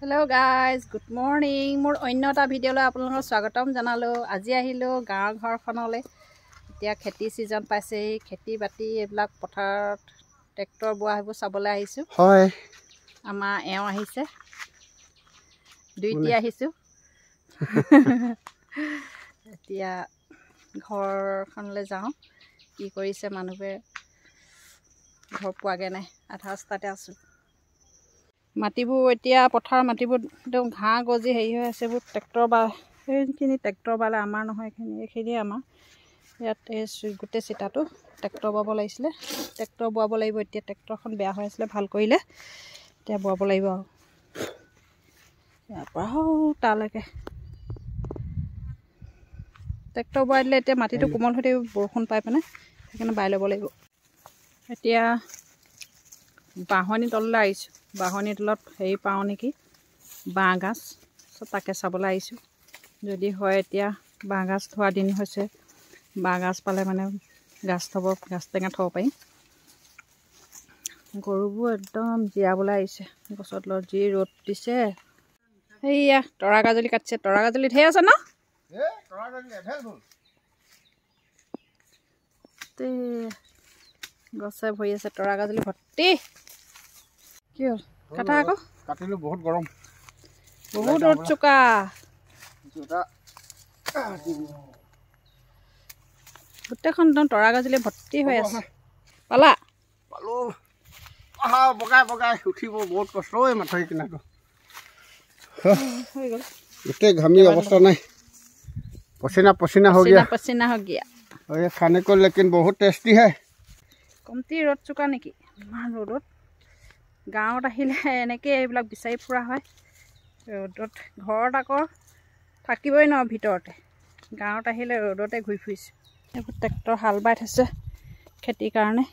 Hello guys, good morning. মোৰ অন্য এটা ভিডিঅ'লৈ আপোনালোকক স্বাগতম জনালো। আজি আহিলো গাঁৱৰ ঘৰখনলৈ। এতিয়া খেতি সিজন পাইছে, খেতি বাতি এইবিলাক পথাৰত ট্ৰেক্টৰ বোৱা হেবোৰ চাবলৈ আহিছো। হয়। আমাৰ এওঁ আহিছে। দুইটি আহিছো। এতিয়া ঘৰখনলৈ যাওঁ। কি কৰিছে মানুহবোৰে ঘৰ পোৱাগে নাই, আধা ৰাস্তাতে আছো। মাটিবোৰ এতিয়া পথাৰৰ মাটিবোৰ একদম ঘাঁহ গজি হেৰি হৈ আছে। এইবোৰ ট্ৰেক্টৰ বা সেইখিনি ট্ৰেক্টৰ বালে আমাৰ নহয়, এইখিনি আমাৰ ইয়াত এই গোটেই চিতাটো ট্ৰেক্টৰ বাব লাগিছিলে। ট্ৰেক্টৰ বোৱাব লাগিব। এতিয়া ট্ৰেক্টৰখন বেয়া হৈ আছিলে, ভাল কৰিলে এতিয়া বোৱাব লাগিব আৰু ইয়াৰ পৰা তালৈকে ট্ৰেক্টৰ বোৱাই দিলে এতিয়া মাটিটো কোমল হৈ থাকিব, বৰষুণ পাই পিনে সেইকাৰণে বাই ল'ব লাগিব। এতিয়া বাঁহনি তললৈ আহিছোঁ। বাঁহনি তলত হেৰি পাওঁ নেকি, বাঁহ গাজ, তাকে চাবলৈ আহিছোঁ। যদি হয় এতিয়া বাঁহ গাজ থোৱা দিন হৈছে, বাঁহ গাজ পালে মানে গাজ টেঙা থ'ব পাৰিম। গৰুবোৰ একদম জীয়াবলৈ আহিছে গছত লগত, যি ৰ'দ দিছে। সেয়া তৰা গাজলি কাটিছে। তৰা গাজলি ধেৰ আছে ন? গছে ভৰি আছে, তৰা গাজলি ভৰ্তি। কি হ'ল কাটা আকৌ? কাটিলো, বহুত গৰম, বহুত ৰ'দ চোকা। গোটেইখন একদম তৰা গাজলি ভৰ্তি হৈ আছে। পালা? পালো। বগাই বগাই উঠিব বহুত কষ্ট। মাথাৰি কিনাটো হৈ গ'ল, গোটেই ঘামি অৱস্থা নাই। पसीना पसीना हो गया, पसीना हो गया। और ये खाने को लेकिन बहुत टेस्टी है। कमती र'द चुका नेকি? ইমান ৰ'দত গাঁৱত আহিলে এনেকৈ এইবিলাক বিচাৰি ফুৰা হয়। ৰ'দত ঘৰত আকৌ থাকিবই নোৱাৰো ভিতৰতে, গাঁৱত আহিলে ৰ'দতে ঘূৰি ফুৰিছোঁ। এইবোৰ ট্ৰেক্টৰ হাল বাই থৈছে খেতিৰ কাৰণে।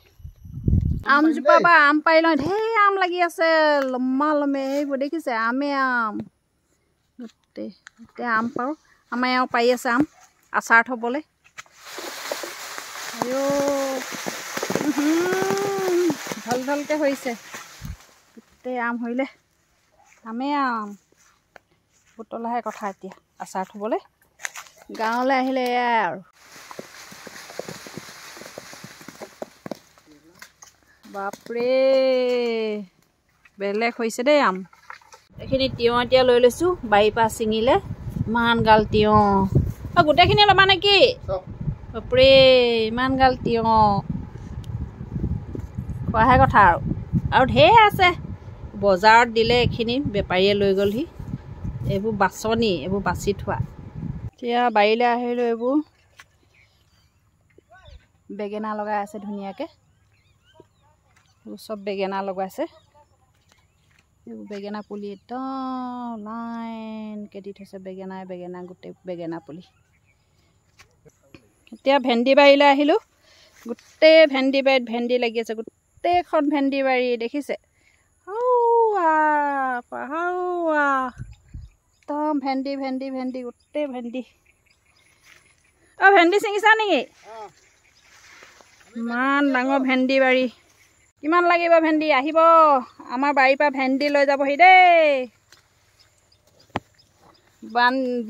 আমজোপা বা আম পাৰি লওঁ, ঢেৰ আম লাগি আছে লম্বা লম্বে। এইবোৰ দেখিছে আমে আম, গোটেই এতিয়া আম পাৰোঁ। আমাৰ এওঁ পাৰি আছে আম আচাৰ থ'বলৈ। ঢল ঢলকৈ হৈছে গোটেই আম, হৰিলে আমে আম। বুটলাহে কথা এতিয়া আচাৰ থ'বলৈ। গাঁৱলৈ আহিলে এয়াই আৰু। বাপৰে বেলেগ হৈছে দেই আম। এইখিনি তিয়ঁহ এতিয়া লৈ লৈছোঁ, বাৰীৰ পৰা ছিঙিলে ইমান গাল তিয়ঁহ। গোটেইখিনি ল'বা নেকি? বাপৰে ইমান গাল তিয়ঁহ, খোৱাহে কথা আৰু ঢেৰ আছে। বজাৰত দিলে এইখিনি বেপাৰীয়ে লৈ গ'লহি। এইবোৰ বাছনি, এইবোৰ বাছি থোৱা। এতিয়া বাৰীলৈ আহিলোঁ। এইবোৰ বেঙেনা লগাই আছে ধুনীয়াকৈ, এইবোৰ চব বেঙেনা লগাইছে। এইবোৰ বেঙেনা পুলি একদম লাইনকৈ দি থৈছে, বেঙেনা গোটেই বেঙেনা পুলি। এতিয়া ভেন্দি বাৰীলৈ আহিলোঁ। গোটেই ভেন্দি বাৰীত ভেন্দি লাগি আছে, গোটেইখন ভেন্দি বাৰী দেখিছে। একদম ভেন্দি ভেন্দি ভেন্দি, গোটেই ভেন্দি। ভেন্দি ছিঙিছা নেকি? ইমান ডাঙৰ ভেন্দি বাৰী। কিমান লাগিব ভেন্দি? আহিব আমাৰ বাৰীৰ পৰা ভেন্দি লৈ যাবহি দেই।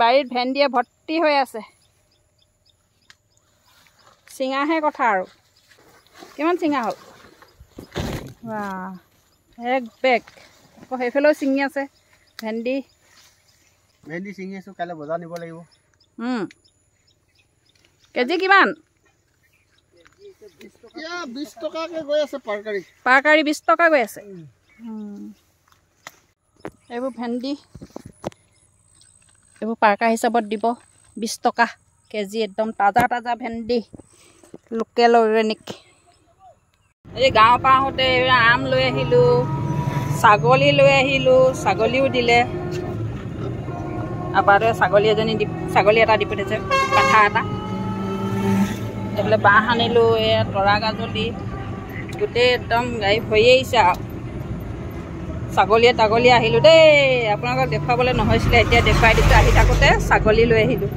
বাৰীত ভেন্দিয়ে ভৰ্তি হৈ আছে। চিঙাহে কথা আৰু। কিমান চিঙা হ'ল? এক বেগ। আকৌ সেইফালেও ছিঙি আছে ভেন্দি। ভেন্দি ছিঙি আছোঁ, কাইলৈ বজাৰ নিব লাগিব। কেজি কিমান? 20 টকাকৈ গৈ আছে পাৰকাৰী। 20 টকা গৈ আছে। এইবোৰ ভেন্দি, এইবোৰ পাৰ্কা হিচাপত দিব 20 টকা কেজি। একদম তাজা তাজা ভেন্দি, লোকেল অৰ্গেনিক। এই গাঁৱৰ পৰা আহোঁতে আম লৈ আহিলোঁ, ছাগলী লৈ আহিলোঁ, ছাগলীও দিলে। আপাৰে ছাগলী এটা দি পঠিয়াইছে, পাঠা এটা। এইফালে বাঁহ আনিলোঁ, এয়া তৰা গাজলি, গোটেই একদম গাড়ী ভৰি আহিছে আৰু। ছাগলীয়ে আহিলোঁ দেই। আপোনালোকক দেখুৱাবলৈ নহৈছিলে, এতিয়া দেখুৱাই দিছোঁ। আহি থাকোঁতে ছাগলী লৈ আহিলোঁ।